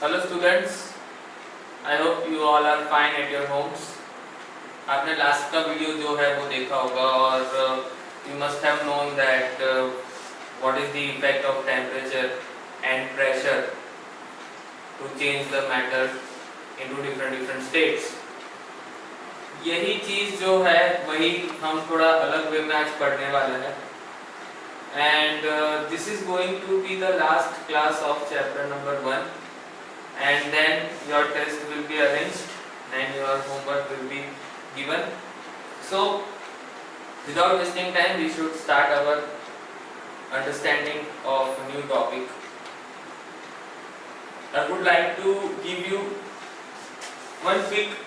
Hello students, I hope you all are fine at your homes. आपने last का video जो है वो देखा होगा और you must have known that what is the effect of temperature and pressure to change the matter into different states. यही चीज़ जो है वही हम थोड़ा अलग वे में आज पढ़ने वाले हैं and this is going to be the last class of chapter number 1 and then your test will be arranged and your homework will be given. So without wasting time we should start our understanding of a new topic. I would like to give you one quick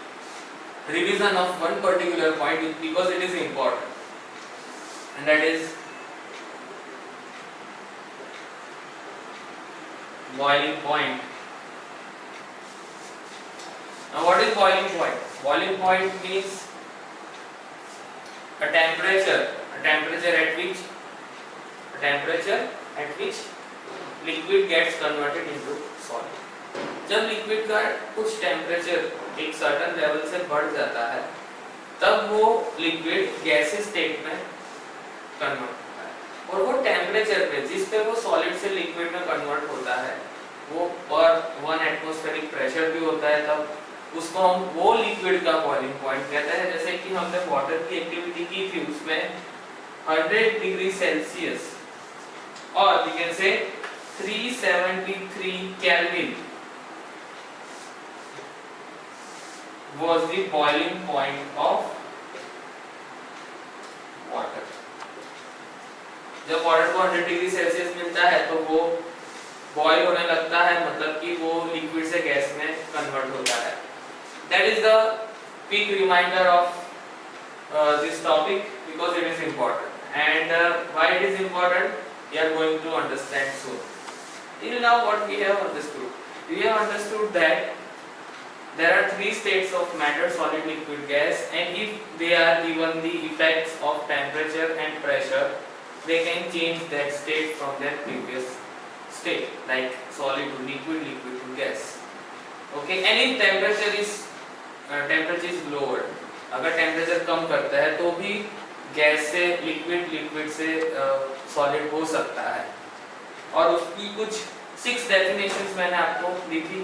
revision of one particular point because it is important, and that is boiling point. Now what is boiling point? Boiling point means a temperature at which liquid gets converted into solid. जब liquid का कुछ temperature एक certain level से बढ़ जाता है तब वो लिक्विड गैसीय स्टेट में कन्वर्ट और वो टेम्परेचर पे जिस पे वो सॉलिड से लिक्विड में कन्वर्ट होता है वो और 1 एटमॉस्फेरिक प्रेशर भी होता है, तब उसको हम वो लिक्विड का बॉइलिंग पॉइंट कहते हैं। जैसे कि हमने वाटर की एक्टिविटी की थी उसमें 100 डिग्री सेल्सियस और we can say 373 Kelvin was the boiling point of water. जब वाटर को 100 डिग्री सेल्सियस मिलता है तो वो बॉयल होने लगता है, मतलब कि वो लिक्विड से गैस में कन्वर्ट होता है। That is the quick reminder of this topic because it is important and why it is important we are going to understand soon. Till now what we have understood? We have understood that there are 3 states of matter, solid, liquid, gas, and if they are given the effects of temperature and pressure they can change that state from their previous state, like solid to liquid, liquid to gas. Okay, and if temperature is lowered, अगर temperature कम करता है तो भी gas से liquid, liquid से solid हो सकता है। और उसकी कुछ 6 डेफिनेशंस मैंने आपको दी थी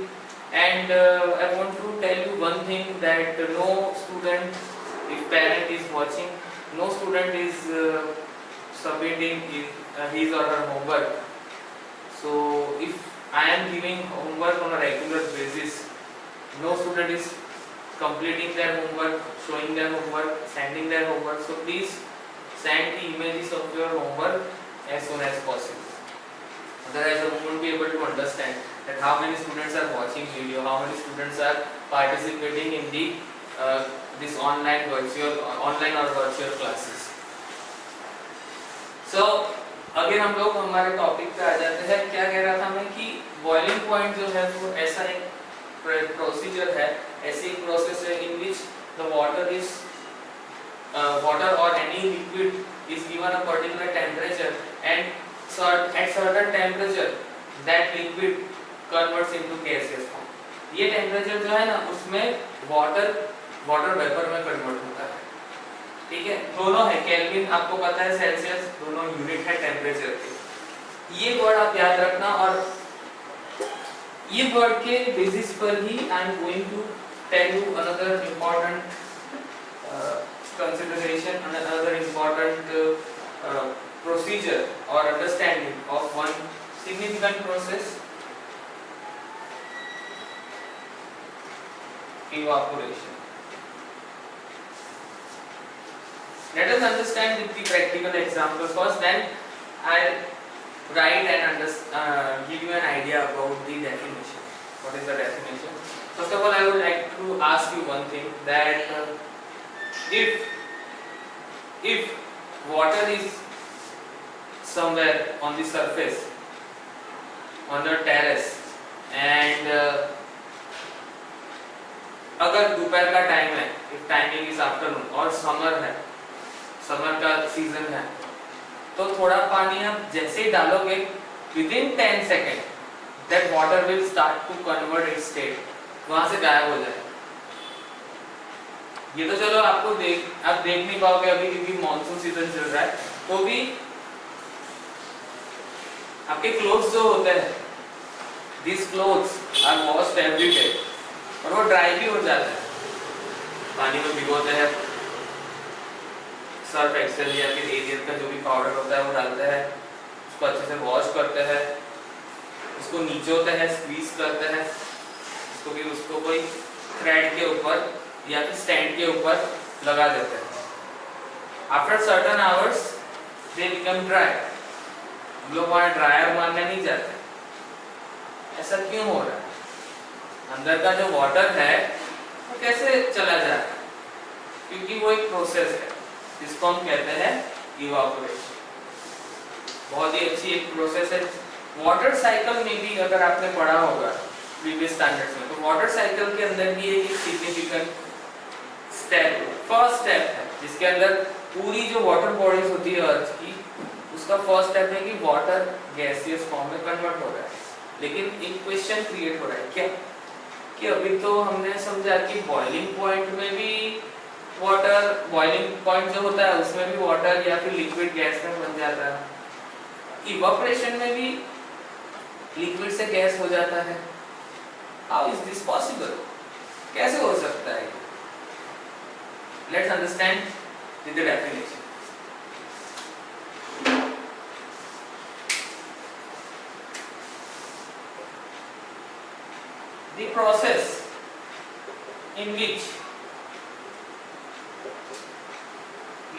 and I want to tell you one thing that no student, if parent is watching, no student is submitting his or her homework. So if I am giving homework on a regular basis, no student is completing their homework, showing their homework, sending their homework. So please send the images of your homework as soon as possible. Otherwise I won't be able to understand that how many students are watching video, how many students are participating in the this online or virtual classes. So अगर हम लोग हमारे topic पे आ जाते हैं, क्या कह रहा था मैं कि बॉइलिंग पॉइंट जो है वो ऐसा एक प्रोसीजर है, ऐसी एक प्रोसेस है in which the water or any liquid is given a particular temperature and at certain temperature that liquid converts into gaseous form. ये टेम्परेचर जो है ना उसमें वाटर वेपर में कन्वर्ट होता है, ठीक है। दोनों है, केल्विन आपको पता है, सेल्सियस, दोनों यूनिट है टेम्परेचर के। ये वर्ड आप याद रखना और ये वर्ड के बेसिस पर ही I am going to tell you another important consideration and another important procedure or understanding of one significant process, evaporation. Let us understand with the practical example first, then I'll write and give you an idea about the definition. What is the definition? First of all, I would like to ask you one thing, that if water is somewhere on the surface on the terrace and अगर दोपहर का time है, if timing is afternoon और summer है, summer का season है, तो थोड़ा पानी आप जैसे ही डालोगे within 10 seconds that water will start to convert its state, वहां से गायब हो जाए। ये तो चलो आपको आप देख नहीं पाओगे अभी क्योंकि मॉनसून सीजन चल रहा है, तो भी आपके क्लोथ्स जो होते हैं, these clothes are washed every day, और वो ड्राई भी हो जाते हैं, पानी में भिगोते हैं, सर्फ एक्सेल या फिर एरियल का जो भी पाउडर होता है वो डालते हैं, उसको अच्छे से वॉश करते हैं, उसको निचोड़ते हैं, स्क्वीज करते हैं, उसको कोई थ्रेड के ऊपर या फिर स्टैंड के ऊपर लगा देते हैं। After certain hours they become dry. हम लोग वहाँ ड्रायर मारने नहीं जाते। ऐसा क्यों हो रहा है? अंदर का जो वाटर है वो कैसे चला जा रहा है? क्योंकि वो एक प्रोसेस है जिसको हम कहते हैं इवापोरेशन। बहुत ही अच्छी एक प्रोसेस है। वाटर साइकिल में भी अगर आपने पढ़ा होगा प्रीवियस स्टैंडर्ड्स में, तो वाटर साइकिल के अंदर भी एक सिग्निफिकेंट स्टेप, फर्स्ट स्टेप है जिसके अंदर पूरी जो वाटर बॉडीज होती है अर्थ की, उसका फर्स्ट स्टेप है कि वाटर गैसियस फॉर्म में कन्वर्ट हो रहा है। लेकिन एक क्वेश्चन क्रिएट हो रहा है क्या, कि अभी तो हमने समझा कि बॉइलिंग पॉइंट में भी वाटर, बॉइलिंग पॉइंट जो होता है उसमें भी वाटर या फिर लिक्विड गैस में बन जाता है, इवापोरेशन में भी लिक्विड से गैस हो जाता है। How is this possible? कैसे हो सकता है? Let's understand with the definition. The process in which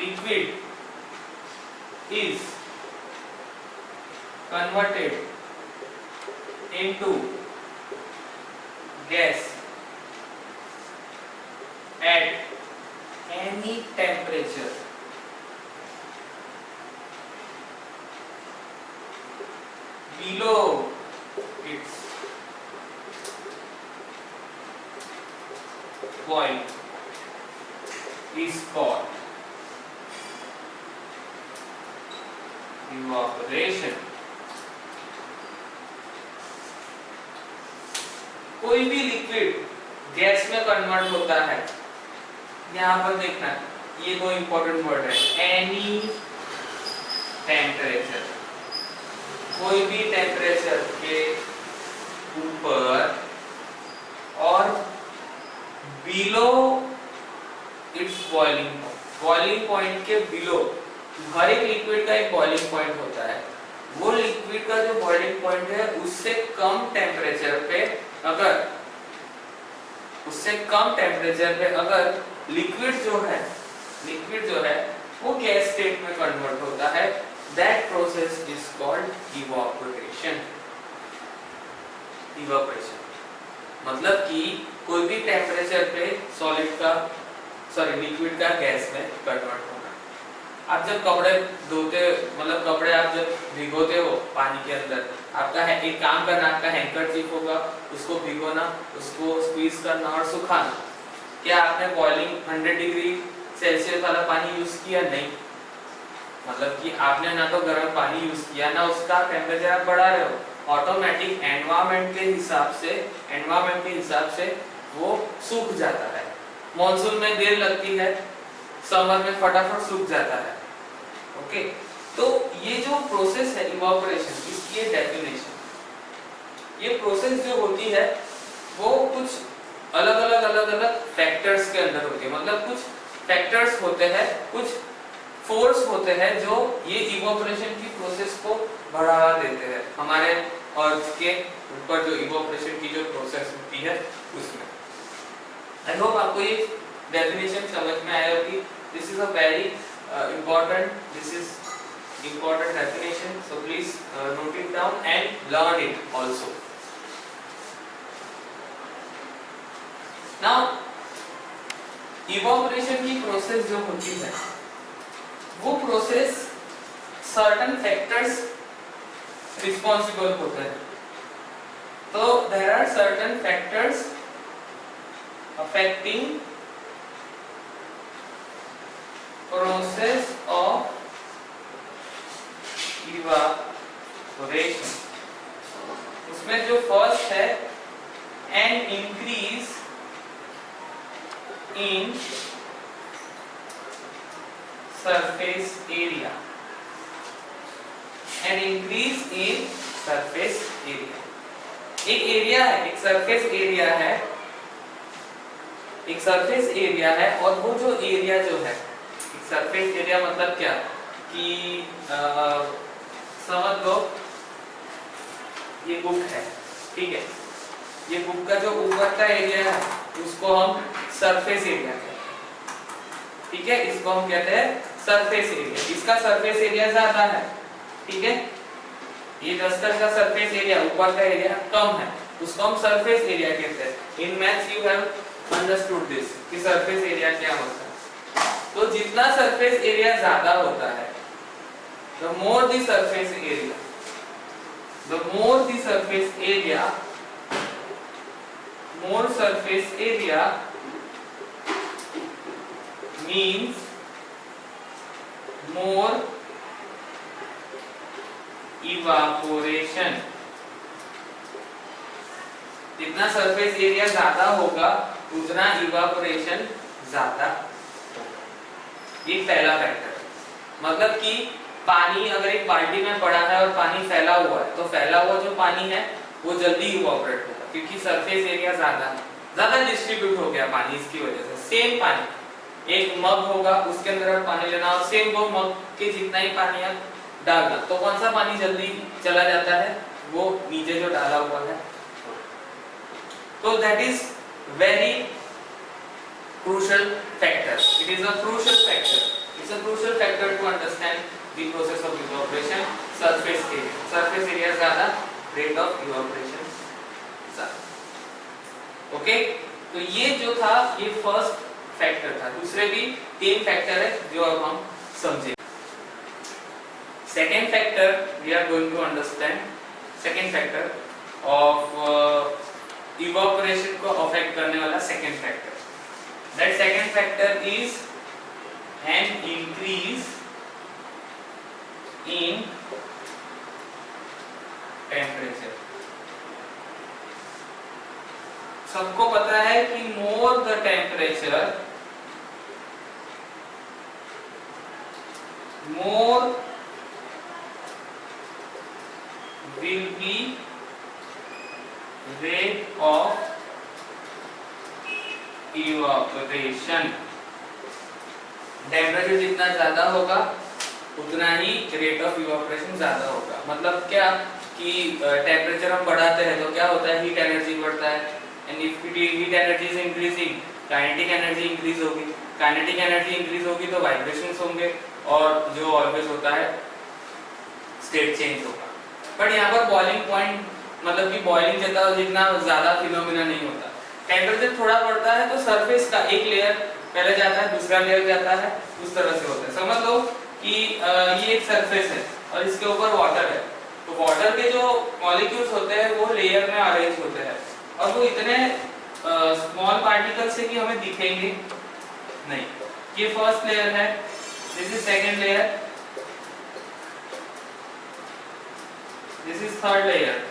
liquid is converted into gas at any temperature below its boil is called evaporation। कोई भी लिक्विड गैस में कन्वर्ट होता है, यहाँ पर देखना, ये दो इंपॉर्टेंट वर्ड है, एनी टेम्परेचर, कोई भी टेम्परेचर के ऊपर और below it's boiling point, boiling point के बिलो, हर एक लिक्विड का एक बॉइलिंग पॉइंट होता है, वो लिक्विड का जो बॉइलिंग पॉइंट है उससे कम टेम्परेचर पे अगर, उससे कम टेम्परेचर पे अगर लिक्विड जो है वो गैस स्टेट में कन्वर्ट होता है, that process is called evaporation. Evaporation मतलब कि कोई भी टेम्परेचर पे सॉलिड का, सॉरी लिक्विड का गैस में कन्वर्ट होना। आप जब कपड़े धोते, मतलब कपड़े आप जब भिगोते हो पानी के अंदर, आपका है एक काम करना, आपका हैंकरचीफ होगा, उसको भिगोना, उसको स्क्वीज करना और सुखाना। क्या आपने बॉइलिंग 100 डिग्री सेल्सियस वाला पानी यूज किया? नहीं, मतलब कि आपने ना तो गर्म पानी यूज किया ना उसका टेम्परेचर आप बढ़ा रहे हो, ऑटोमेटिक एनवायरनमेंट के हिसाब से वो सूख जाता है। मॉनसून में देर लगती है, समर में फटाफट सूख जाता है। ओके, तो ये जो प्रोसेस है इवापोरेशन, इसकी ये डेफिनेशन, ये प्रोसेस जो होती है वो कुछ अलग अलग फैक्टर्स के अंदर होती है। मतलब कुछ फैक्टर्स होते हैं, कुछ फोर्स होते हैं जो ये इवापोरेशन की प्रोसेस को बढ़ा देते हैं हमारे अर्थ के ऊपर, जो इवापोरेशन की जो प्रोसेस होती है उसमें। आई होप आपको ये डेफिनेशन समझ में आया होगी। This is a very important definition, so please note it down and learn it also. Now evaporation की प्रोसेस जो होती है वो प्रोसेस certain factors responsible होते हैं। तो there are certain factors affecting process of evaporation। उस उसमें जो फर्स्ट है an increase in surface area, an increase in surface area. एक एरिया है, एक सरफेस एरिया है, एक सरफेस एरिया है, और वो जो एरिया जो है, एक सरफेस एरिया मतलब क्या कि समझ लो ये बुक है, ठीक है, ये बुक का जो ऊपर का एरिया है उसको हम सरफेस एरिया कहते हैं, ठीक है, इसको हम कहते हैं सरफेस एरिया। इसका सरफेस एरिया ज्यादा है, ठीक है, ये डस्टर का सरफेस एरिया ऊपर का एरिया कम है, उसको हम सरफेस एरिया कहते हैं। In maths you have understood this कि सरफेस एरिया क्या होता है। तो जितना सरफेस एरिया ज्यादा होता है, the more the surface area, the more the surface area, more surface area means more evaporation। जितना सरफेस एरिया ज्यादा होगा उतना इवापोरेशन ज्यादा होगा। ये पहला फैक्टर, मतलब कि पानी अगर एक बाल्टी में पड़ा है और पानी फैला हुआ है, तो फैला हुआ जो पानी है वो जल्दी इवापोरेट होगा, क्योंकि सरफेस एरिया ज्यादा डिस्ट्रीब्यूट हो गया पानी, इसकी वजह से। सेम पानी, एक मग होगा, उसके अंदर आप पानी लेना और सेम वो मग के जितना ही पानी आप डालना, तो कौन सा पानी जल्दी चला जाता है? वो नीचे जो डाला हुआ है। तो that is very crucial factor. It is a crucial factor. It's a crucial factor to understand the process of evaporation. Surface area. Surface area ज़्यादा, rate of evaporation ज़्यादा. Okay? तो ये जो था ये फर्स्ट फैक्टर था। दूसरे भी 3 फैक्टर है जो अब हम समझे। Second factor we are going to understand. Second factor of evaporation को affect करने वाला second factor. That second factor is an increase in temperature. सबको पता है कि more the temperature, more will be rate of evaporation. Temperature जितना ज्यादा होगा उतना ही रेट ऑफ इवापोरेशन ज्यादा होगा। मतलब क्या कि टेम्परेचर हम बढ़ाते हैं तो क्या होता है, हीट एनर्जी बढ़ता है, and if heat energy is increasing, kinetic energy increase होगी, काइनेटिक एनर्जी इंक्रीज होगी तो वाइब्रेशंस होंगे, और जो ऑलवेज होता है स्टेट चेंज होगा। बट यहाँ पर बॉइलिंग पॉइंट, मतलब कि बॉइलिंग जितना ज्यादा फिनोमिना नहीं होता। टेम्परेचर थोड़ा बढ़ता है तो सरफेस का एक लेयर पहले जाता है, दूसरा लेयर जाता है, उस तरह से होता है। समझ लो कि ये एक सरफेस है और इसके ऊपर वाटर है, तो वाटर के जो मॉलिक्यूल्स होते हैं वो लेयर में अरेंज होते हैं, और वो इतने स्मॉल पार्टिकल्स है कि हमें दिखेंगे नहीं। ये फर्स्ट लेयर है, this is second layer, this is third layer.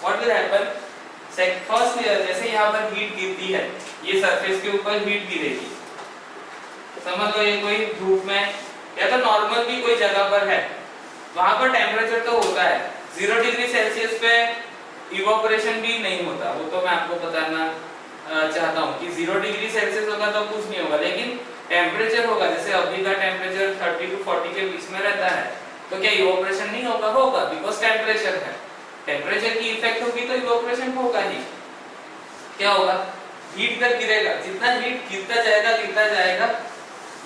What will happen? First layer, जैसे यहाँ पर हीट गिरती है, ये सरफेस के ऊपर हीट गिरेगी। समझ लो ये कोई धूप में या तो नॉर्मल भी कोई जगह पर है, वहां पर टेम्परेचर तो होता है 0 डिग्री सेल्सियस पे, इवापोरेशन भी नहीं होता। वो तो मैं आपको बताना चाहता हूँ कि 0 डिग्री सेल्सियस होगा तो कुछ नहीं होगा, लेकिन टेम्परेचर होगा, जैसे अभी का टेम्परेचर 30 to 40 के बीच में रहता है, तो क्या इवापोरेशन नहीं होगा? होगा, बिकॉज टेम्परेचर है। टेम्परेचर की इफेक्ट होगी तो इवापोरेशन होगा ही। क्या होगा? हीट तक गिरेगा, जितना हीट गिरता जाएगा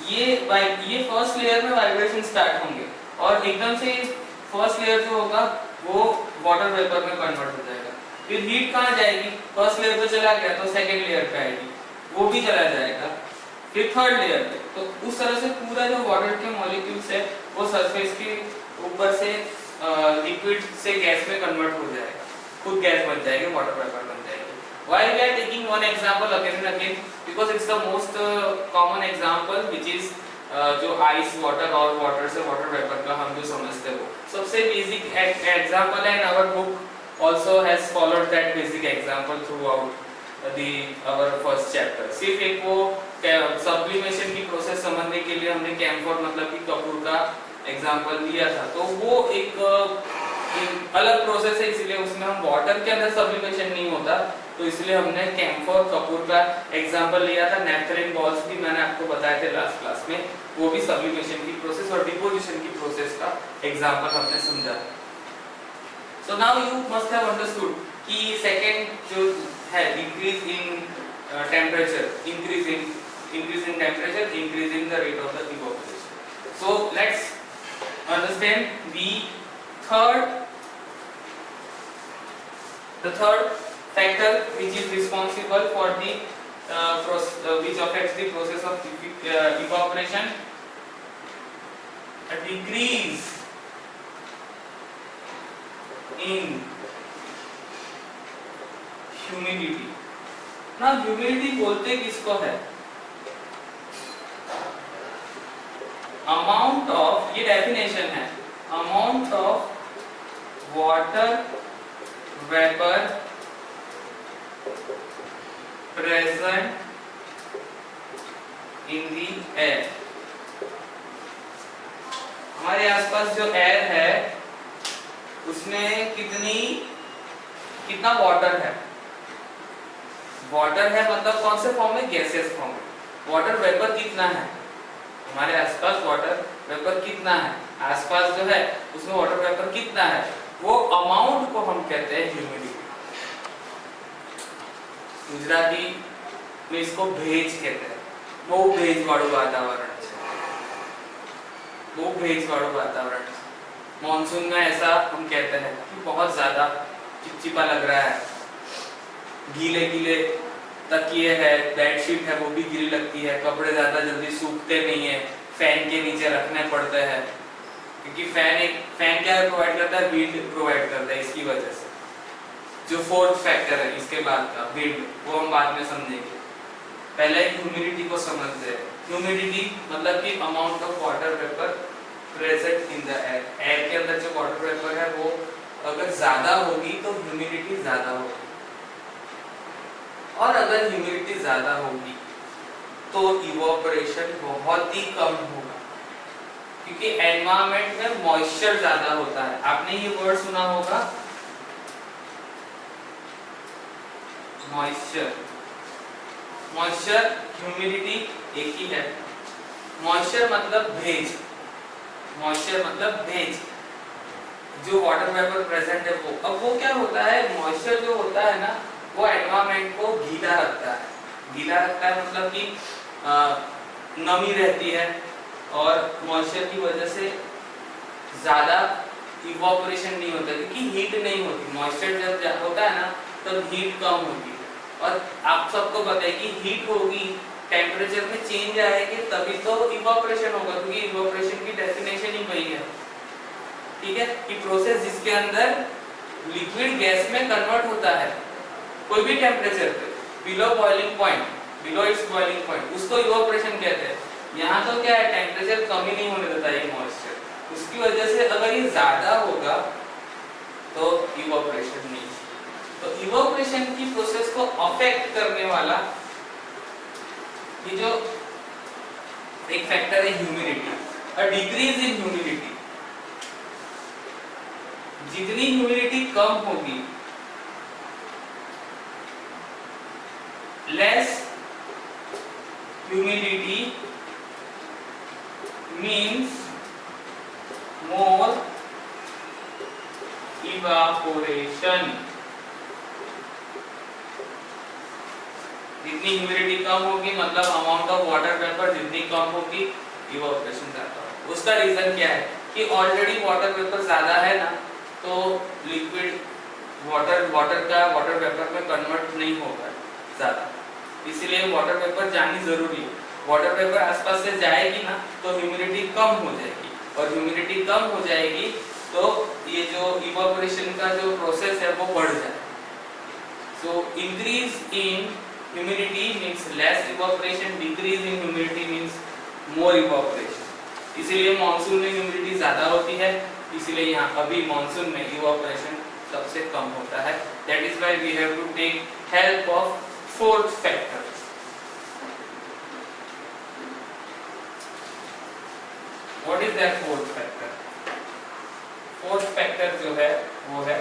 ये फर्स्ट लेयर में वाइब्रेशन स्टार्ट होंगे, और एकदम से फर्स्ट लेयर जो होगा वो वाटर वेपर में कन्वर्ट हो जाएगा। फिर हीट कहाँ जाएगी? फर्स्ट लेयर पे चला गया तो सेकंड लेयर पे आएगी, वो भी चला जाएगा, फिर थर्ड लेयर पे। तो उस तरह से पूरा जो वाटर के मॉलिक्यूल्स है वो सरफेस के ऊपर से लिक्विड से गैस में कन्वर्ट हो जाएगा, खुद गैस बन जाएगी, वाटर वेपर बन जाएगी। Why we are taking one example again and again? Because it's the most common example which is जो आइस वाटर और वाटर से वाटर वेपर का हम जो समझते हैं वो सबसे बेसिक एग्जांपल है। In our book also has followed that basic example throughout the our first chapter. सिर्फ एक वो सब्लिमेशन की प्रोसेस समझने के लिए हमने कैम्फोर मतलब कि कपूर का एग्जांपल दिया था, तो वो एक अलग प्रोसेस है, इसलिए उसमें हम वाटर के अंदर सब्लिमेशन नहीं होता, तो इसलिए हमने कैम्फोर कपूर का एग्जांपल लिया था। नेफ्थलीन बॉल्स भी मैंने आपको बताए थे लास्ट क्लास में, वो भी सब्लिमेशन की प्रोसेस और डिपोजिशन की प्रोसेस का एग्जांपल हमने समझा। So now you must have understood कि सेकंड जो है increase in temperature, increase in temperature, increase in the rate of the evaporation. So let's understand the third factor which is responsible for the which affects the process of evaporation, a decrease in humidity। ना humidity बोलते किसको है? Amount of, ये definition है, amount of water vapour present in the air. हमारे आसपास जो air है उसमें कितना वाटर है? वाटर है मतलब कौन से फॉर्म में? गैसियस फॉर्म में। वाटर वेपर कितना है? हमारे आसपास वाटर वेपर कितना है? आसपास जो है उसमें वाटर वेपर कितना है, वो अमाउंट को हम कहते हैं ह्यूमिडिटी। गुजराती में इसको भेज कहते हैं। वो भेजवाड़ू वातावरण है, वो भेजवाड़ू वातावरण। मॉनसून में ऐसा हम कहते हैं कि बहुत ज्यादा चिपचिपा लग रहा है, गीले गीले तकिए है, बेडशीट है वो भी गीली लगती है, कपड़े ज्यादा जल्दी सूखते नहीं है, फैन के नीचे रखने पड़ते हैं, क्योंकि फैन क्या प्रोवाइड करता है? विंड प्रोवाइड करता है। इसकी वजह से जो फोर्थ फैक्टर है इसके बाद का विंड, वो हम बाद में समझेंगे। पहले ह्यूमिडिटी को समझते हैं। ह्यूमिडिटी मतलब कि amount of water vapour present in the air. Air के अंदर जो वाटर वेपर है वो अगर ज्यादा होगी तो ह्यूमिडिटी ज्यादा होगी, और अगर ह्यूमिडिटी ज्यादा होगी तो इवैपोरेशन बहुत ही कम होगा, क्योंकि एनवायरनमेंट में मॉइस्चर ज्यादा होता है। आपने ये वर्ड सुना होगा, मॉइस्चर। मॉइस्चर ह्यूमिडिटी एक ही है। मॉइस्चर मतलब भेज, मॉइस्चर मतलब भेज, जो वाटर वेपर प्रेजेंट है वो। अब वो क्या होता है? मॉइस्चर जो होता है ना, वो एनवायरनमेंट को गीला रखता है। गीला रखता है मतलब कि नमी रहती है, और मॉइस्चर की वजह से ज्यादा इवैपोरेशन नहीं होता, क्योंकि हीट नहीं होती। मॉइस्चर जब होता है ना तब हीट कम होती है, और आप सबको पता है कि हीट होगी, टेम्परेचर में चेंज आएगी, तभी तो इवैपोरेशन होगा, क्योंकि इवैपोरेशन की डेफिनेशन ही वही है। ठीक है, कि प्रोसेस जिसके अंदर लिक्विड गैस में कन्वर्ट होता है कोई भी टेम्परेचर पे, below boiling point, below it's boiling point, उसको इवैपोरेशन कहते हैं। यहाँ तो क्या है, टेम्परेचर कम ही नहीं होने देता ये मॉइस्चर, उसकी वजह से अगर ये ज्यादा होगा तो इवैपोरेशन नहीं। तो इवैपोरेशन की प्रोसेस को अफेक्ट करने वाला ये जो एक फैक्टर है humidity, a decrease in humidity. जितनी ह्यूमिडिटी कम होगी, less humidity means more evaporation। जितनी ह्यूमिडिटी कम होगी मतलब अमाउंट ऑफ वाटर वेपर जितनी कम होगी, इवैपोरेशन ज्यादा होगा। उसका रीजन क्या है कि ऑलरेडी वाटर वेपर ज्यादा है ना, तो लिक्विड वाटर का वाटर वेपर में कन्वर्ट नहीं होगा ज्यादा, इसलिए वाटर वेपर जानी जरूरी है। वाटर वेपर आसपास से जाएगी ना तो ह्यूमिडिटी कम हो जाएगी, और ह्यूमिडिटी कम हो जाएगी तो ये जो इवैपोरेशन का जो प्रोसेस है वो बढ़ जाएगा। So increase in humidity means less evaporation, decrease in humidity means more evaporation. इसीलिए मॉनसून में ह्यूमिडिटी ज्यादा होती है, इसीलिए यहाँ अभी मॉनसून में इवोपरेशन सबसे कम होता है। That is why we have to take help of fourth factor. What is that fourth factor? Fourth factor जो है वो है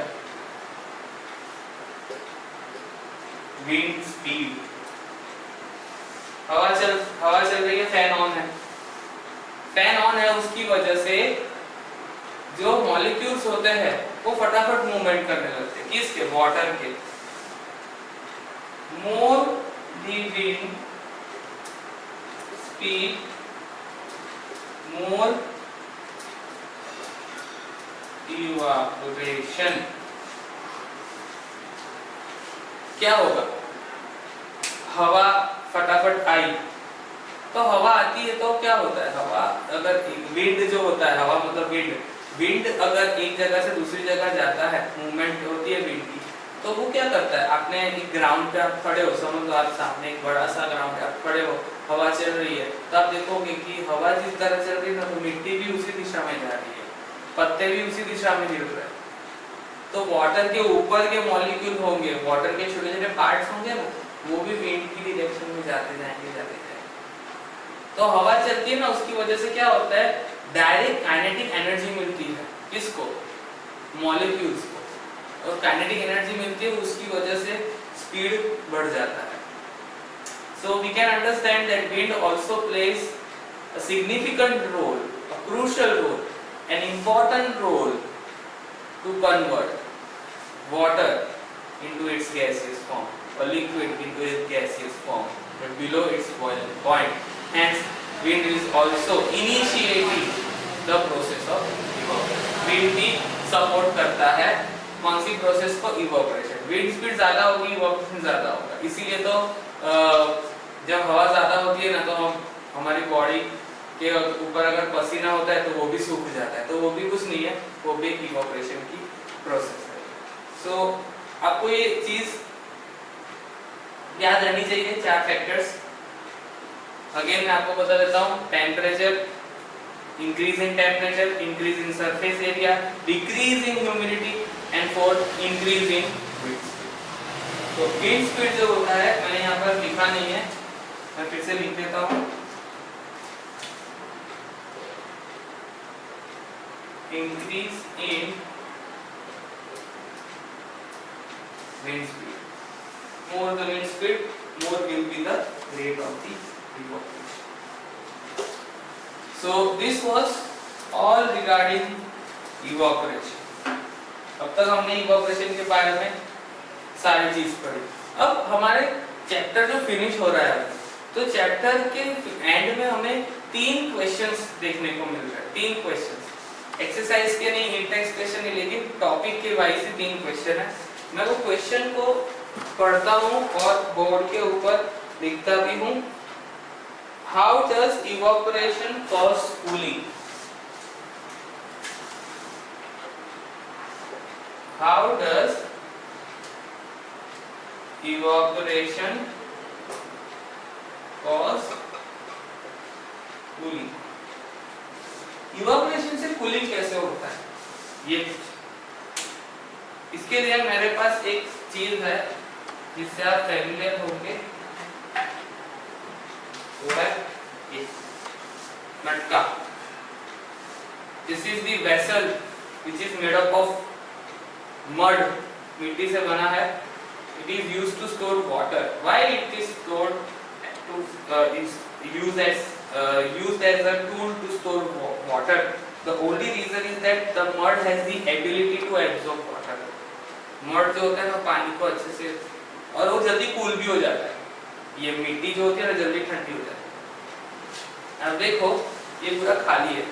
विंड स्पीड। हवा चल रही है, फैन ऑन है, फैन ऑन है, उसकी वजह से जो मॉलिक्यूल्स होते हैं वो फटाफट मूवमेंट करने लगते हैं। किसके? वाटर के। More the wind speed, more evaporation. क्या होगा? हवा फटाफट आई, तो हवा आती है तो क्या होता है? हवा अगर विंड जो होता है, हवा मतलब विंड अगर एक जगह से दूसरी जगह जाता है, मूवमेंट होती है विंड की, तो वो क्या करता है? आपने एक ग्राउंड पे आप खड़े हो, समझ लो आप सामने एक बड़ा सा ग्राउंड पे आप खड़े हो, हवा चल रही है, तो आप देखोगे कि हवा जिस तरह चल रही है ना, तो मिट्टी भी उसी दिशा में जा रही है, पत्ते भी उसी दिशा में हिल रहे हैं। तो वाटर के ऊपर के मॉलिक्यूल होंगे, वाटर के छोटे छोटे पार्ट्स होंगे ना, वो भी विंड की डायरेक्शन में जाते जाएंगे। तो हवा चलती है ना, उसकी वजह से क्या होता है? डायरेक्ट काइनेटिक एनर्जी मिलती है। किसको? मॉलिक्यूल्स को। और काइनेटिक एनर्जी मिलती है, उसकी वजह से स्पीड बढ़ जाता है। So we can understand that wind also plays a significant role, a crucial role, an important role to convert water into its gaseous form or liquid into its gaseous form but below its boiling point. Hence wind is also initiating the process of evaporation. wind भी support करता है कौन सी process को? Evaporation. Wind speed ज्यादा होगी, evaporation ज्यादा होगा। इसीलिए तो जब हवा ज्यादा होती है ना, तो हमारी बॉडी के ऊपर अगर पसीना होता है तो वो भी सूख जाता है, तो वो भी कुछ नहीं है, वो भी इवोपरेशन की प्रोसेस है। सो आपको ये चीज याद रहनी चाहिए, 4 फैक्टर्स। अगेन मैं आपको बता देता हूँ, temperature, increase in temperature, increase in surface area, decrease in humidity, and fourth increase in wind speed. तो विंड स्पीड जो होता है, मैंने यहाँ पर लिखा नहीं है, मैं फिर से लिख देता हूँ। Increase in wind speed. More the wind speed, more will be the rate of the evaporation. So this was all regarding evaporation. अब तक हमने evaporation के बारे में सारी चीज पढ़ी। अब हमारे चैप्टर जो फिनिश हो रहा है, तो चैप्टर के एंड में हमें 3 क्वेश्चंस देखने को मिल रहे हैं। 3 क्वेश्चंस, एक्सरसाइज के नहीं, इंटेक्स क्वेश्चन नहीं, लेकिन टॉपिक के वाइज ही 3 क्वेश्चन है। मैं वो क्वेश्चन को पढ़ता हूँ और बोर्ड के ऊपर लिखता भी हूँ। How does evaporation cause cooling? How does evaporation cause cooling? Evaporation से कूलिंग कैसे होता है, ये इसके लिए मेरे पास एक चीज है जिससे आप फैमिलियर होंगे, वो है ये मटका। This is the vessel which is made up of mud, मिट्टी से बना है। It is used to store water. Why it is stored to is used as a tool to store water? The only reason is that the mud has the ability to absorb water. Mud जो होता है ना, पानी को अच्छे से, और वो जल्दी कूल भी हो जाता है। ये मिट्टी जो होती है ना, जल्दी ठंडी हो जाती है। अब देखो, ये पूरा खाली है,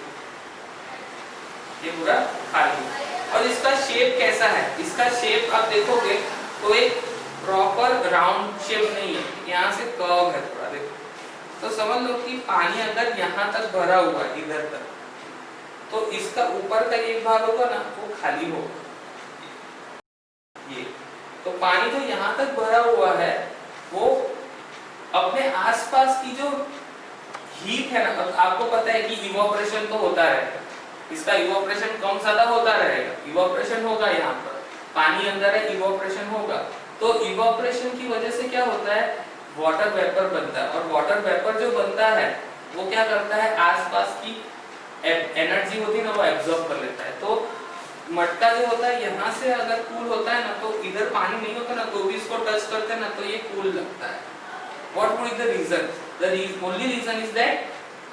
ये पूरा खाली है, और इसका शेप कैसा है? इसका शेप आप देखोगे तो एक प्रॉपर राउंड शेप नहीं है, यहाँ से कर्व है थोड़ा, देखो। तो समझ लो कि पानी अगर यहाँ तक भरा हुआ है, इधर तक, तो इसका ऊपर का एक भाग होगा ना, वो खाली होगा। ये तो पानी जो यहाँ तक भरा हुआ है, वो अपने आसपास की जो हीट है ना, अब आपको पता है कि इवोपरेशन तो होता रहेगा, इसका इवोपरेशन कम ज्यादा होता रहेगा, इवोपरेशन होगा, यहाँ पर पानी अंदर है, इवोपरेशन होगा। तो इवोपरेशन की वजह से क्या होता है, वाटर वेपर बनता है, और वाटर वेपर जो बनता है वो क्या करता है, आसपास की एनर्जी होती है ना वो एब्जॉर्ब कर लेता है। तो मटका जो होता है यहाँ से अगर कूल होता है ना, तो इधर पानी नहीं होता ना, तो भी इसको टच करते हैं ना तो ये कूल लगता है। What would be the reason? The only reason is that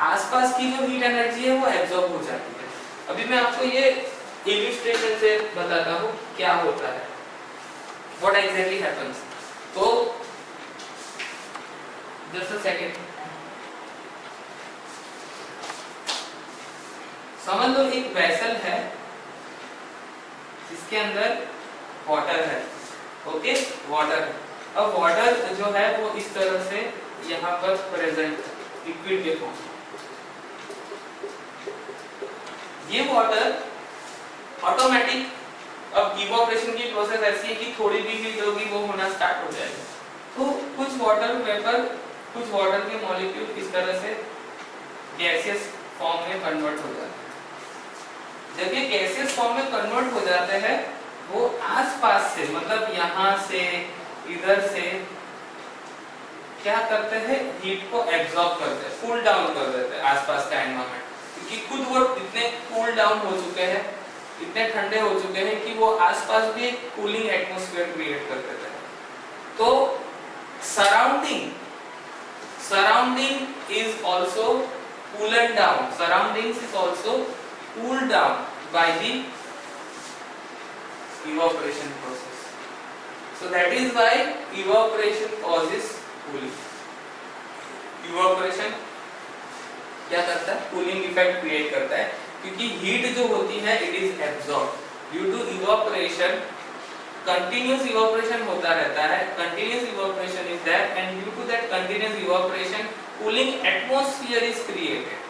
आसपास की जो हीट एनर्जी है वो एब्जॉर्ब हो जाती है। अभी मैं आपको ये इलस्ट्रेशन से बताता हूँ क्या होता है, what exactly happens। तो just a second, समझ लो एक वेसल है जिसके अंदर वाटर है, ओके, वाटर है। अब वाटर जो है वो इस तरह से यहाँ पर प्रेजेंट है लिक्विड के फॉर्म में। ये वाटर ऑटोमेटिक, अब इवोपरेशन की प्रोसेस ऐसी है कि थोड़ी भी हीट होगी वो होना स्टार्ट हो जाएगा। तो कुछ वाटर वेपर, कुछ वाटर के मॉलिक्यूल इस तरह से गैसियस फॉर्म में कन्वर्ट हो जाते हैं। जब ये गैसियस फॉर्म में कन्वर्ट हो जाते हैं, वो आसपास से, मतलब यहाँ से, इधर से क्या करते हैं, हीट को एब्जॉर्ब करते हैं, कूल डाउन कर देते हैं आसपास का एनवायरनमेंट, क्योंकि खुद वो इतने कूल डाउन हो चुके हैं, इतने ठंडे हो चुके हैं कि वो आसपास भी एक कूलिंग एटमॉस्फेयर क्रिएट कर देते हैं। तो surrounding is also cooled down, surroundings is also cooled down by the evaporation process. So that is why evaporation causes cooling. Evaporation क्या करता है, कूलिंग इफेक्ट क्रिएट करता है, क्योंकि हीट जो होती है it is absorb due to evaporation. Continuous evaporation होता रहता है, continuous evaporation is that, and due to that continuous evaporation cooling atmosphere is created,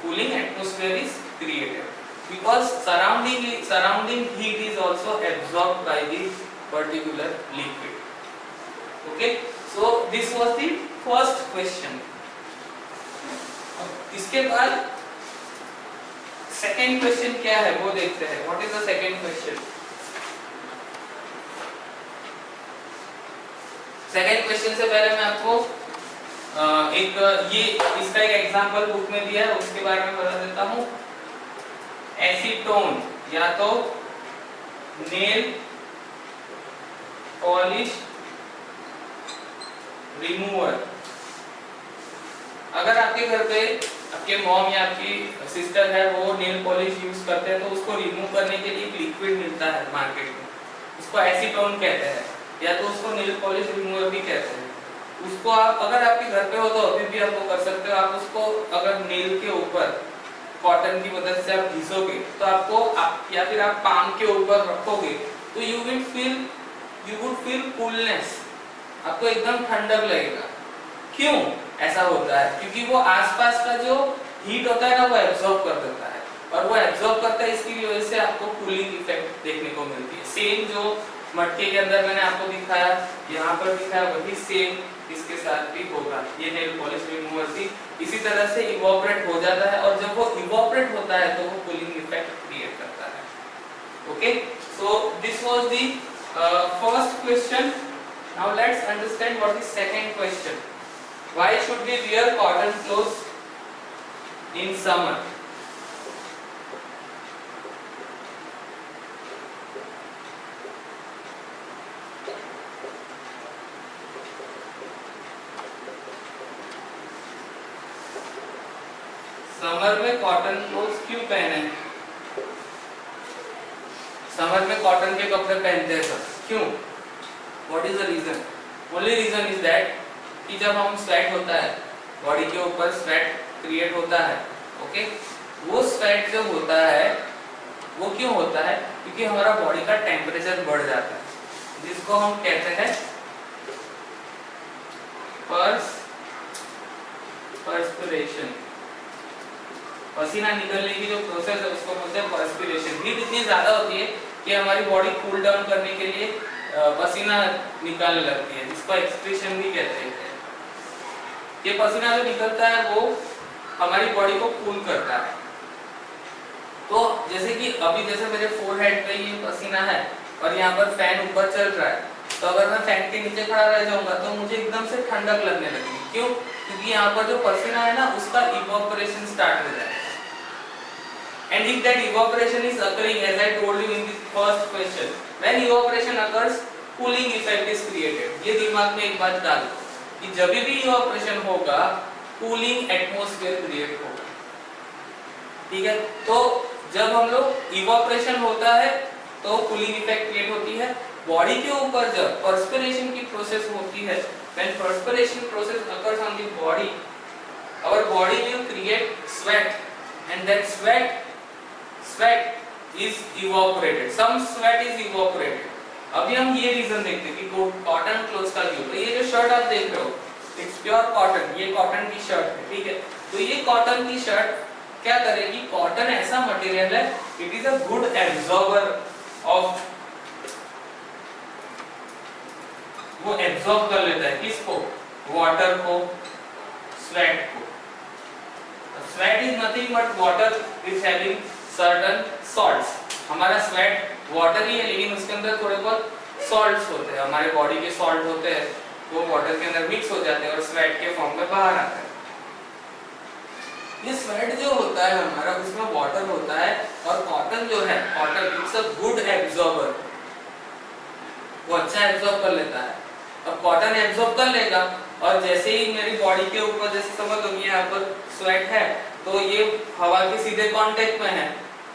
cooling atmosphere is created because surrounding heat is also absorbed by the particular liquid. Okay, so this was the first question. इसके बाद second question क्या है वो देखते हैं। What is the second question? Second question से पहले मैं आपको एक ये इसका एक एग्जांपल बुक में दिया है, उसके बारे में बता देता हूँ। एसीटोन या तो नेल पॉलिश रिमूवर। अगर आपके घर पे आपके मॉम या आपकी सिस्टर है वो नेल पॉलिश यूज करते हैं, तो उसको रिमूव करने के लिए एक लिक्विड मिलता है मार्केट में, उसको एसीटोन कहते हैं, या तो उसको नेल पॉलिश रिमूवर भी कहते हैं। उसको आप अगर आपके घर पे हो तो अभी भी आप वो कर सकते हो। आप उसको अगर नेल के ऊपर कॉटन की मदद से आप घिसोगे तो आपको या फिर आप पाम के ऊपर रखोगे तो यू वुड फील कूलनेस, आपको एकदम ठंडक लगेगा। क्यों ऐसा होता है? क्योंकि वो आसपास का जो हीट होता है ना वो एब्जॉर्ब कर देता है, और वो एब्जॉर्ब करता है, इसकी वजह से आपको कूलिंग इफेक्ट देखने को मिलती है। सेम जो मटके के अंदर मैंने आपको दिखाया, यहाँ पर दिखाया, वही सेम इसके साथ भी होगा। ये नेल पॉलिश रिमूवर थी, इसी तरह से इवोपरेट हो जाता है, और जब वो इवोपरेट होता है तो वो कूलिंग इफेक्ट क्रिएट करता है। Okay, so this was the first question. Now let's understand what is second question. Why should we wear cotton clothes in summer? Summer में कॉटन क्लोथ्स क्यों पहने? समर में कॉटन के कपड़े पहनते हैं सब, क्यों? What is the reason? Only reason is that कि जब हम स्वेट होता है, बॉडी के ऊपर स्वेट क्रिएट होता है, ओके, वो स्वेट जो होता है वो क्यों होता है? क्योंकि हमारा बॉडी का टेम्परेचर बढ़ जाता है, जिसको हम कहते हैं पर्सपिरेशन। पसीना निकलने की जो प्रोसेस है उसको बोलते हैं पर्सपिरेशन। हीट इतनी ज्यादा होती है कि हमारी बॉडी कूल डाउन करने के लिए पसीना निकालने लगती है, जिसको एक्सक्रीशन भी कहते हैं। ये पसीना जो निकलता है वो हमारी बॉडी को कूल करता है। तो जैसे कि अभी जैसे मेरे फोरहेड पे ये पसीना है और यहाँ पर फैन ऊपर चल रहा है, तो अगर मैं फैन के नीचे खड़ा रह जाऊंगा तो मुझे एकदम से ठंडक लगने लगेगी। क्यों? क्योंकि यहाँ पर जो पसीना है ना उसका इवोपरेशन स्टार्ट हो जाएगा। And if that evaporation is occurring, as I told you in the first question, when evaporation occurs, cooling effect is created. ये दिमाग में एक बात डाल दो कि जब भी evaporation होगा, cooling atmosphere create होगा। ठीक है? तो जब हम लोग evaporation होता है तो cooling effect create होती है। बॉडी के ऊपर जब perspiration की प्रोसेस होती है, when perspiration process occurs on the body, our body will create sweat, and that sweat is evaporated. Some sweat is evaporated. अभी हम ये रीजन देखते हैं कि कॉटन क्लोथ्स का क्यों। तो ये जो शर्ट आप देख रहे हो, इट्स प्योर कॉटन, ये कॉटन की शर्ट है, ठीक है। तो ये कॉटन की शर्ट क्या करेगी? कॉटन ऐसा मटेरियल है, it is a good absorber of, वो एब्जॉर्ब कर लेता है किसको? वाटर को, स्वेट को। Sweat is nothing but water is having certain salts. हमारा स्वेट वाटर ही है लेकिन उसके अंदर थोड़े बहुत सॉल्ट्स होते हैं, हमारे बॉडी के सॉल्ट होते हैं, वो वाटर के अंदर मिक्स हो जाते हैं और स्वेट के फॉर्म में बाहर आता है। ये स्वेट जो होता है हमारा, उसमें वाटर होता है और कॉटन जो है, cotton it's a good absorber, वो अच्छा एब्जॉर्ब कर लेता है। अब कॉटन एब्जॉर्ब कर लेगा और जैसे ही मेरी बॉडी के ऊपर, जैसे समझ लो यहाँ पर स्वेट है तो ये हवा के सीधे कांटेक्ट में है,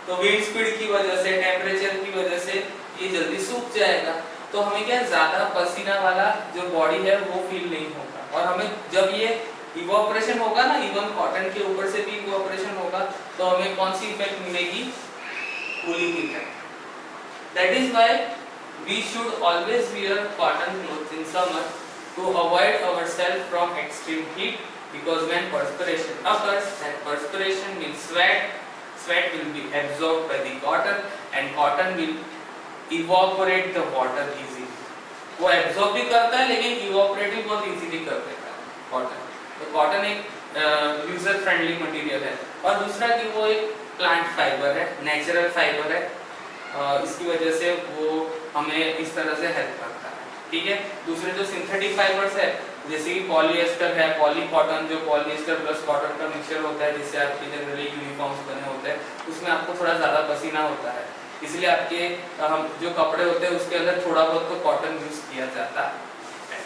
तो विंड स्पीड की वजह से, टेम्परेचर की वजह से ये जल्दी सूख जाएगा। तो हमें क्या ज्यादा पसीना वाला जो बॉडी है वो फील नहीं होगा। और हमें जब ये इवोपरेशन होगा ना, इवन कॉटन के ऊपर से भी इवोपरेशन होगा, तो हमें कौन सी इफेक्ट मिलेगी? Cooling effect. That is why we should always wear cotton clothes in summer to avoid ourselves from extreme heat, because when perspiration occurs, that perspiration means sweat will be absorbed by the cotton and cotton will evaporate the water easily. वो absorb भी करता है लेकिन evaporate भी बहुत easily कर देता है cotton। तो cotton एक user friendly material है। और दूसरा कि वो एक plant fiber है, natural fiber है, इसकी वजह से वो हमें इस तरह से हेल्प करता है, ठीक है। दूसरे जो सिंथेटिक फाइबर्स है, जैसे कि पॉलिएस्टर है, पॉली कॉटन, जो पॉलिएस्टर प्लस कॉटन का मिक्सचर होता है जिससे आपके जनरली यूनिफॉर्म्स बने होते हैं, उसमें आपको थोड़ा ज़्यादा पसीना होता है, इसलिए आपके हम जो कपड़े होते हैं उसके अंदर थोड़ा बहुत तो कॉटन यूज किया जाता है,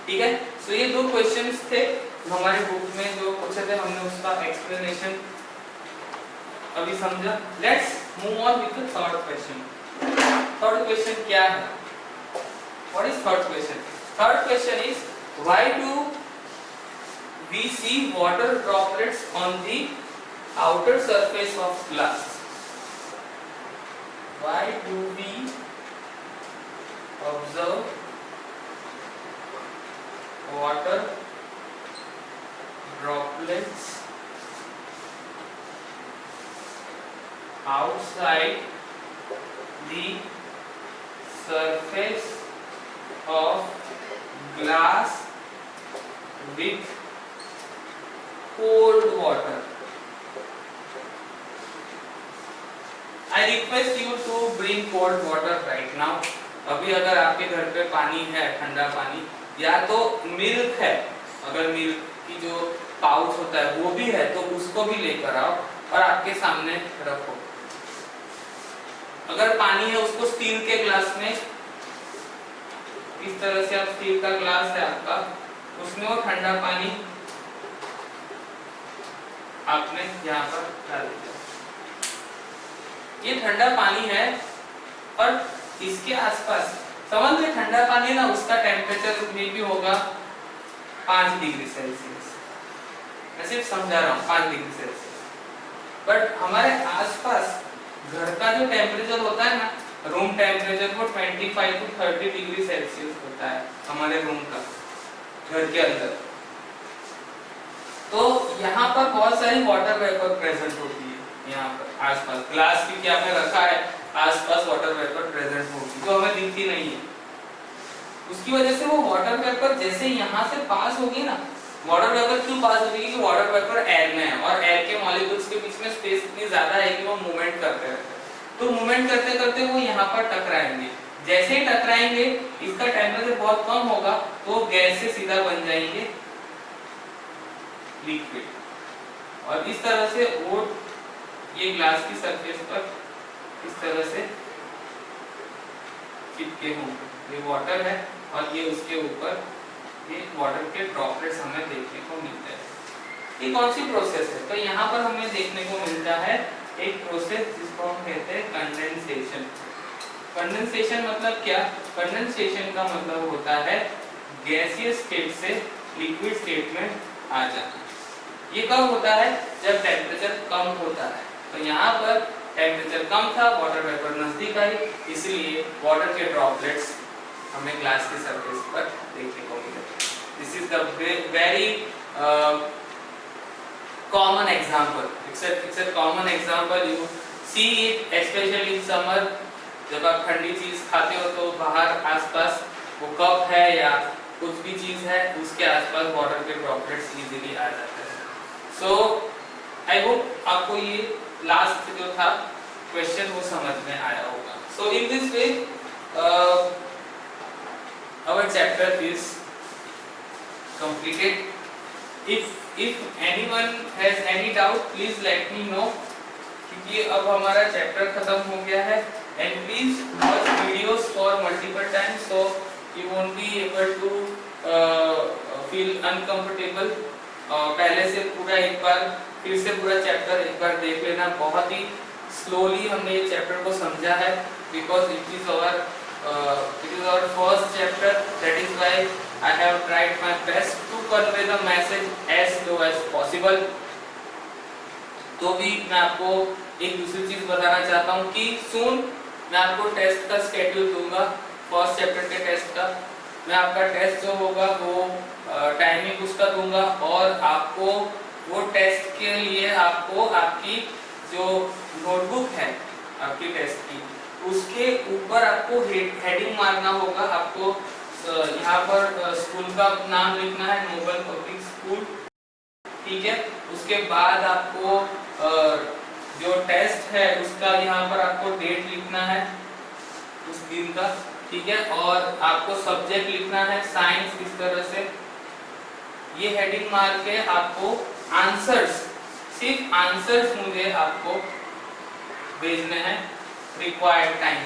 ठीक है। सो ये दो क्वेश्चंस थे हमारे बुक में जो पूछे थे, हमने उसका एक्सप्लेनेशन अभी समझा। Let's move on with the third question. Third question क्या है? What is third question? Third question is why do we see water droplets on the outer surface of glass? Why do we observe water droplets outside the surface of glass with cold water? I request you to bring cold water right now. अभी अगर आपके घर पे पानी है, ठंडा पानी, या तो मिल्क है, अगर मिल्क की जो पाउच होता है वो भी है तो उसको भी लेकर आओ और आपके सामने रखो। अगर पानी है उसको स्टील के ग्लास में, इस तरह से आप स्टील का ग्लास है आपका, उसमें वो ठंडा पानी आपने यहाँ पर डाल दिया। ये ठंडा पानी है और इसके आसपास समझ लो ठंडा पानी ना, उसका टेम्परेचर में भी होगा 5 डिग्री सेल्सियस। मैं सिर्फ समझा रहा हूँ 5 डिग्री सेल्सियस। बट हमारे आसपास घर का जो टेम्परेचर होता है ना, रूम टेम्परेचर वो 25 to 30 डिग्री सेल्सियस होता है हमारे रूम का, घर के अंदर। तो यहाँ पर बहुत सारी वाटर वेपर प्रेजेंट होती है, यहाँ पर आसपास ग्लास की आपने रखा है, आसपास वाटर वेपर प्रेजेंट होगी जो हमें दिखती नहीं है। उसकी वजह से वो वाटर वेपर जैसे यहाँ से पास होगी ना, वाटर वेपर क्यों पास होगी कि वाटर वेपर एयर में है और एयर के मॉलिक्यूल्स के बीच में स्पेस इतनी ज्यादा है कि वो मूवमेंट करते रहते हैं, तो मूवमेंट करते करते वो यहाँ पर टकराएंगे, जैसे ही टकराएंगे इसका टेम्परेचर बहुत कम होगा तो गैस से सीधा बन जाएंगे लिक्विड, और इस तरह से वो ये ग्लास की सरफेस पर इस तरह से चिपके होंगे, ये वाटर है और ये उसके ऊपर ये वाटर के ड्रॉपलेट्स हमें देखने को मिलते हैं। ये कौन सी प्रोसेस है? तो यहाँ पर हमें देखने को मिलता है एक प्रोसेस जिसको हम कहते हैं कंडेंसेशन। कंडेंसेशन मतलब क्या? कंडेंसेशन का मतलब होता है गैसियस स्टेट से लिक्विड स्टेट में आ जाना। ये कब होता है? जब टेम्परेचर कम होता है। तो यहाँ पर टेम्परेचर कम था, वाटर वेपर नजदीक आई, इसलिए वाटर के ड्रॉपलेट्स हमें ग्लास की सरफेस पर देखने को मिले। This is the very common example, it's a common example, you see it specially in summer. जब आप ठंडी चीज खाते हो तो बाहर आसपास वो कप है या कुछ भी चीज है उसके आसपास वाटर के ड्रॉपलेट्स इजीली आ जाते हैं। सो आई होप आपको ये लास्ट जो था क्वेश्चन वो समझ में आया होगा। So in this way our chapter is completed. If anyone has any doubt please let me know, क्योंकि अब हमारा चैप्टर खत्म हो गया है। and please watch videos for multiple times so you won't be able to feel uncomfortable। पहले से पूरा एक बार फिर से पूरा चैप्टर एक बार देख लेना। बहुत ही स्लोली हमने ये चैप्टर को समझा है because it is our first chapter, that is why I have tried my best to convey the message as low as possible। तो भी मैं आपको एक दूसरी चीज बताना चाहता हूँ कि सून मैं आपको टेस्ट का स्केड्यूल दूंगा, फर्स्ट चैप्टर के टेस्ट का। मैं आपका टेस्ट जो होगा वो टाइमिंग उसका दूंगा और आपको वो टेस्ट के लिए आपको आपकी जो नोटबुक है आपकी टेस्ट की उसके ऊपर आपको हेडिंग मारना होगा। आपको यहाँ पर स्कूल का नाम लिखना है, नोबल पब्लिक स्कूल, ठीक है। उसके बाद आपको जो टेस्ट है उसका यहाँ पर आपको डेट लिखना है उस दिन का, ठीक है। और आपको सब्जेक्ट लिखना है साइंस, इस तरह से ये हेडिंग मार के आपको आंसर्स, सिर्फ आंसर्स मुझे आपको भेजने हैं रिक्वायर्ड टाइम।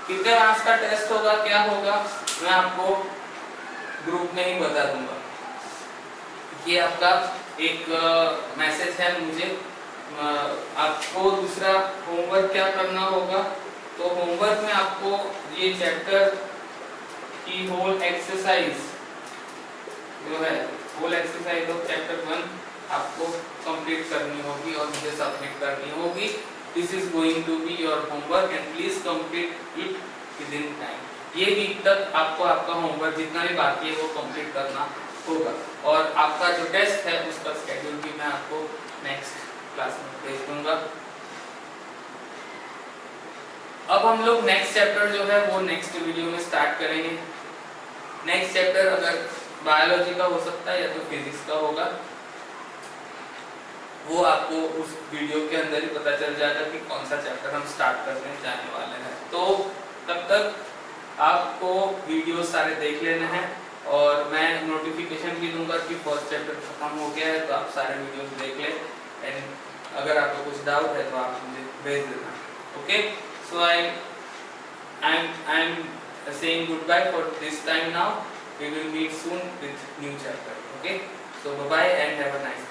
कितने मार्क्स का टेस्ट होगा, क्या होगा, मैं आपको ग्रुप में ही बता दूंगा। ये आपका एक मैसेज है मुझे। आपको दूसरा होमवर्क क्या करना होगा, तो होमवर्क में आपको ये चैप्टर की होल एक्सरसाइज जो है, होल एक्सरसाइज ऑफ चैप्टर 1 आपको कंप्लीट करनी होगी और मुझे सबमिट करनी होगी। This is going to be your homework and please complete it within time। ये वीक तक आपको आपका होमवर्क जितना भी बाकी है वो कंप्लीट करना होगा और आपका जो टेस्ट है उसका स्केड्यूल भी मैं आपको नेक्स्ट क्लास में भेज दूंगा। अब हम लोग नेक्स्ट चैप्टर जो है वो नेक्स्ट वीडियो में स्टार्ट करेंगे। नेक्स्ट चैप्टर अगर बायोलॉजी का हो सकता है या तो फिजिक्स का होगा, वो आपको उस वीडियो के अंदर ही पता चल जाएगा कि कौन सा चैप्टर हम स्टार्ट करने जाने वाले हैं। तो तब तक आपको वीडियो सारे देख लेने हैं और मैं नोटिफिकेशन भी दूंगा कि फर्स्ट चैप्टर खत्म हो गया है, तो आप सारे वीडियोस देख लें एंड अगर आपको कुछ डाउट है तो आप मुझे भेज देना। Okay, so I am saying goodbye for this time now. We will meet soon with new chapter. Okay, so bye bye and have a nice day.